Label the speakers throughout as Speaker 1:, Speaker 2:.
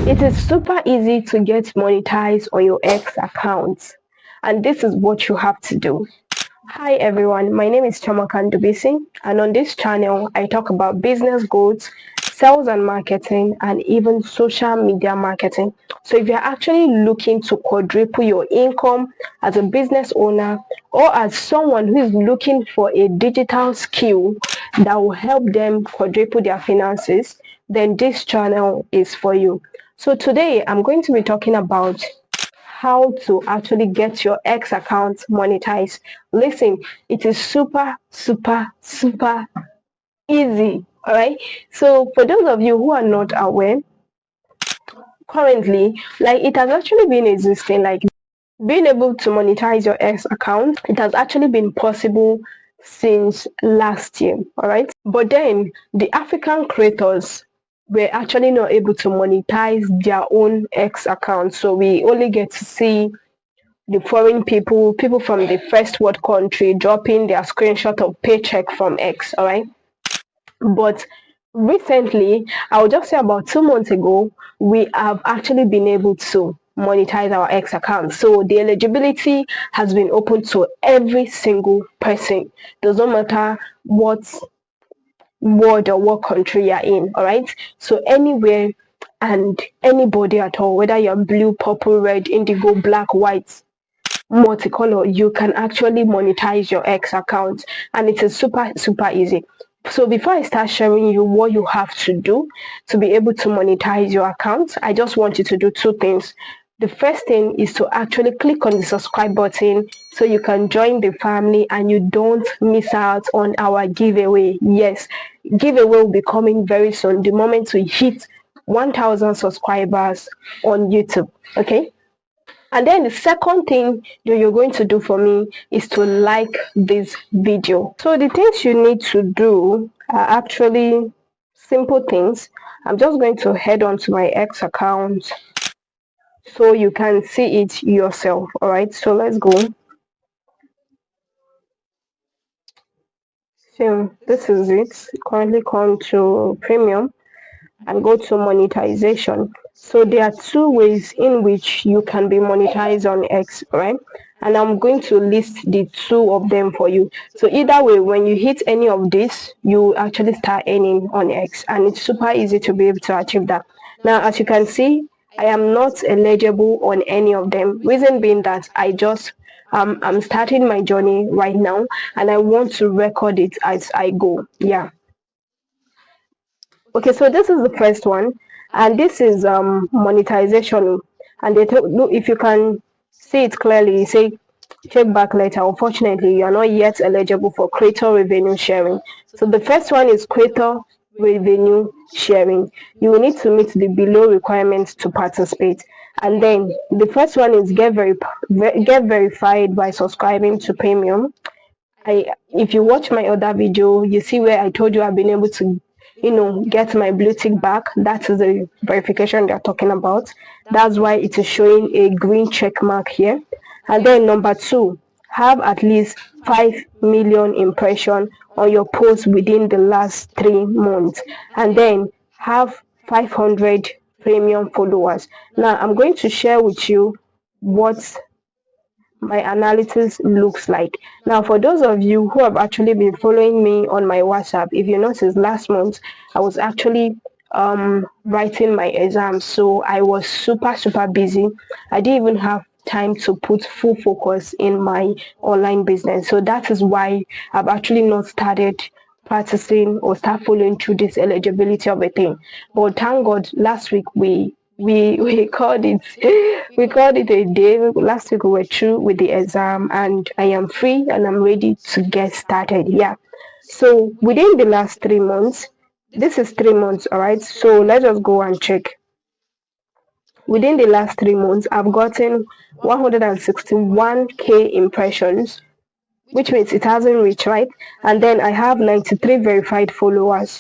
Speaker 1: It is super easy to get monetized on your X account, and this is what you have to do. Hi everyone, my name is Chamakan Dubisi, and on this channel I talk about business goals, sales and marketing, and even social media marketing. So if you're actually looking to quadruple your income as a business owner, or as someone who is looking for a digital skill that will help them quadruple their finances, then this channel is for you. So today I'm going to be talking about how to actually get your X account monetized. Listen, it is super easy. All right. So for those of you who are not aware, currently, like it has actually been existing, like being able to monetize your X account, it has actually been possible since last year. All right. But then the African creators were actually not able to monetize their own X account. So we only get to see the foreign people from the first world country dropping their screenshot of paycheck from X, all right? But recently, I would just say about 2 months ago, we have actually been able to monetize our X account. So the eligibility has been open to every single person. Doesn't matter what world or what country you're in, all right? So anywhere and anybody at all, whether you're blue, purple, red, indigo, black, white, multicolor, you can actually monetize your X account, and it is super easy. So before I start sharing you what you have to do to be able to monetize your account, I just want you to do two things. The first thing is to actually click on the subscribe button so you can join the family and you don't miss out on our giveaway. Yes, giveaway will be coming very soon the moment we hit 1,000 subscribers on YouTube. Okay, and then the second thing that you're going to do for me is to like this video. So the things you need to do are actually simple things. I'm just going to head on to my X account so you can see it yourself. All right, so let's go. So this is it. Currently come to premium and go to monetization. So there are two ways in which you can be monetized on X, right? And I'm going to list the two of them for you. So either way, when you hit any of this, you actually start earning on X, and it's super easy to be able to achieve that. Now, as you can see, I am not eligible on any of them. Reason being that I'm starting my journey right now, and I want to record it as I go. Yeah. Okay, so this is the first one, and this is monetization. And they tell, look, if you can see it clearly, say check back later. Unfortunately, you are not yet eligible for creator revenue sharing. So the first one is creator revenue sharing. You will need to meet the below requirements to participate. And then the first one is get verified by subscribing to premium. If you watch my other video, you see where I told you I've been able to, get my blue tick back. That is the verification they're talking about. That's why it is showing a green check mark here. And then number two, have at least 5 million impression on your post within the last 3 months. And then have 500 premium followers. Now I'm going to share with you what my analysis looks like. Now, for those of you who have actually been following me on my WhatsApp, if you notice last month, I was actually writing my exams, so I was super busy. I didn't even have time to put full focus in my online business. So that is why I've actually not started practicing or start following through this eligibility of a thing. But thank God, last week we called it we called it a day. Last week we were through with the exam, and I am free and I'm ready to get started. Yeah. So within the last 3 months, this is 3 months, all right. So let's just go and check. Within the last 3 months, I've gotten 161k impressions, which means it hasn't reached, right? And then I have 93 verified followers.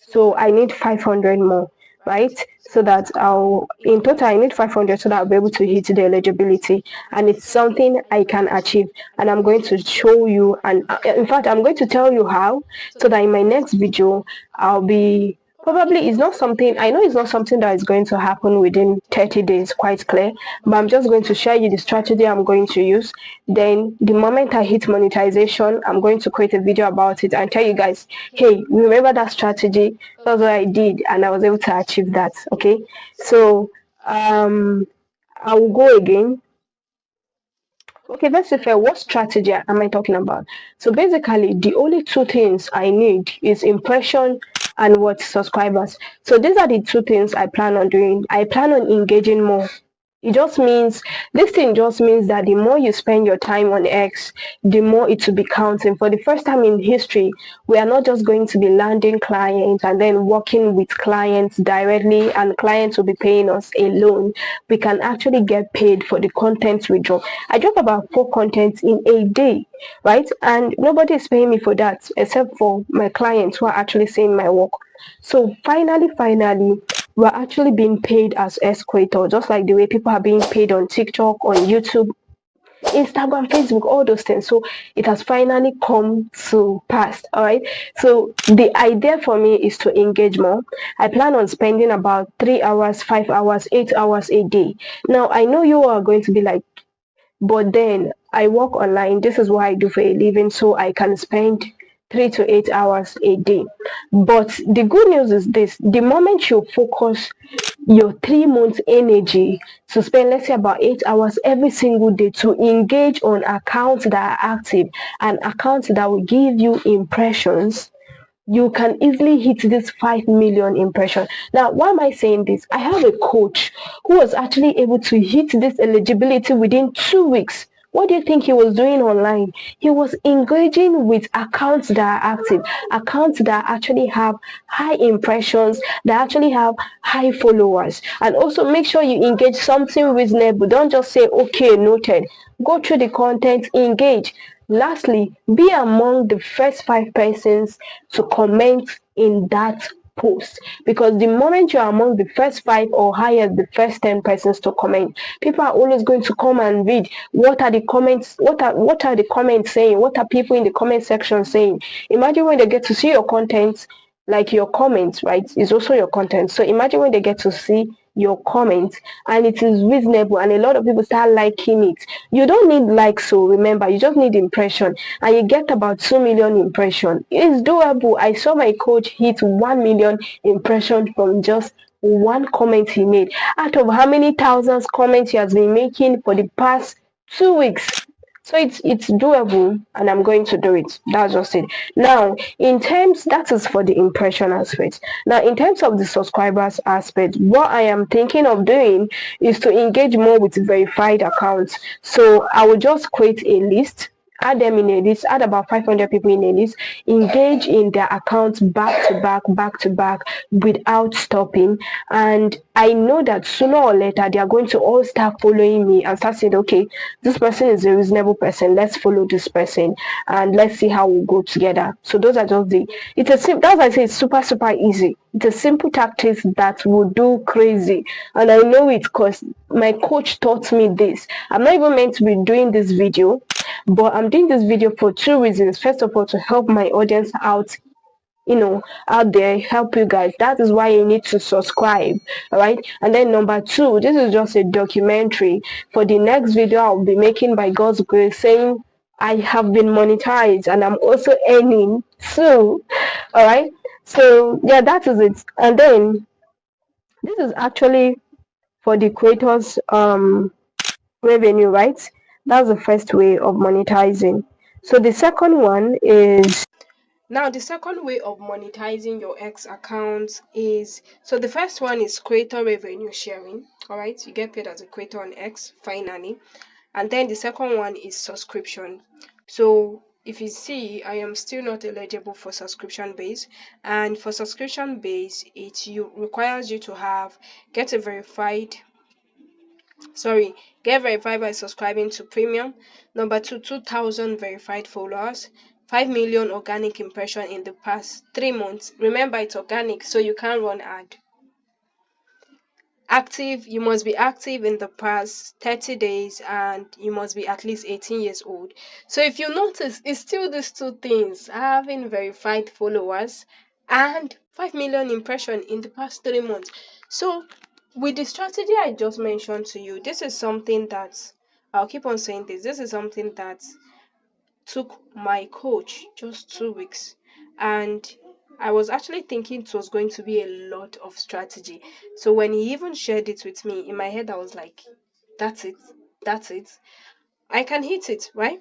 Speaker 1: So I need 500 more, right? So that in total I need 500 so that I'll be able to hit the eligibility, and it's something I can achieve. And I'm going to show you, and in fact I'm going to tell you how, so that in my next video I'll be Probably it's not something, I know it's not something that is going to happen within 30 days, quite clear, but I'm just going to share you the strategy I'm going to use. Then the moment I hit monetization, I'm going to create a video about it and tell you guys, hey, remember that strategy? That's what I did and I was able to achieve that. Okay. So I will go again. Okay, let's say fair. What strategy am I talking about? So basically, the only two things I need is impression and what subscribers. So these are the two things I plan on doing. I plan on engaging more. It just means this thing just means that the more you spend your time on X, the more it will be counting. For the first time in history, we are not just going to be landing clients and then working with clients directly, and clients will be paying us alone. We can actually get paid for the content we drop. I drop about 4 contents in a day, right? And nobody is paying me for that except for my clients who are actually seeing my work. So finally, we're actually being paid as escalator, just like the way people are being paid on TikTok, on YouTube, Instagram, Facebook, all those things. So it has finally come to pass. All right. So the idea for me is to engage more. I plan on spending about 3 hours, 5 hours, 8 hours a day. Now I know you are going to be like, but then I work online. This is what I do for a living, so I can spend 3 to 8 hours a day. But the good news is this: the moment you focus your 3 months energy to spend, let's say, about 8 hours every single day to engage on accounts that are active and accounts that will give you impressions, you can easily hit this 5 million impression. Now, why am I saying this? I have a coach who was actually able to hit this eligibility within 2 weeks. What do you think he was doing online? He was engaging with accounts that are active, accounts that actually have high impressions, that actually have high followers. And also make sure you engage something reasonable. Don't just say, okay, noted. Go through the content, engage. Lastly, be among the first 5 persons to comment in that post, because the moment you're among the first 5 or higher the first 10 persons to comment, people are always going to come and read what are the comments, what are the comments saying, what are people in the comment section saying. Imagine when they get to see your content, like your comments, right, is also your content. So imagine when they get to see your comments and it is reasonable and a lot of people start liking it. You don't need likes, so remember, you just need impression, and you get about 2 million impression. It's doable. I saw my coach hit 1 million impression from just one comment he made out of how many thousands comments he has been making for the past 2 weeks. So it's doable, and I'm going to do it. That's just it. Now, in terms, that is for the impression aspect. Now, in terms of the subscribers aspect, what I am thinking of doing is to engage more with verified accounts. So I will just create a list, add them in a list, add about 500 people in a list, engage in their accounts back to back without stopping. And I know that sooner or later they are going to all start following me and start saying, okay, this person is a reasonable person, let's follow this person and let's see how we go together. So those are just the, it's a simple, that's why I say it's super easy. It's a simple tactics that will do crazy, and I know it because my coach taught me this. I'm not even meant to be doing this video, but I'm doing this video for 2 reasons. First of all, to help my audience out, out there, help you guys. That is why you need to subscribe. All right. And then number two, this is just a documentary for the next video I'll be making, by God's grace, saying I have been monetized and I'm also earning too. All right. So yeah, that is it. And then this is actually for the creators revenue, right? That's the first way of monetizing. So the second one is, now, the second way of monetizing your X account is, so the first one is creator revenue sharing. All right, you get paid as a creator on X finally. And then the second one is subscription. So if you see, I am still not eligible for subscription base, and for subscription base, it requires you to have get a verified get verified by subscribing to premium. Number two, 2,000 verified followers, 5 million organic impression in the past 3 months. Remember, it's organic, so you can't run ad. Active, you must be active in the past 30 days and you must be at least 18 years old. So if you notice, it's still these two things: having verified followers and 5 million impression in the past 3 months. So, with the strategy I just mentioned to you, this is something that I'll keep on saying this. This is something that took my coach just 2 weeks. And I was actually thinking it was going to be a lot of strategy. So, when he even shared it with me, in my head, I was like, that's it. That's it. I can hit it, right?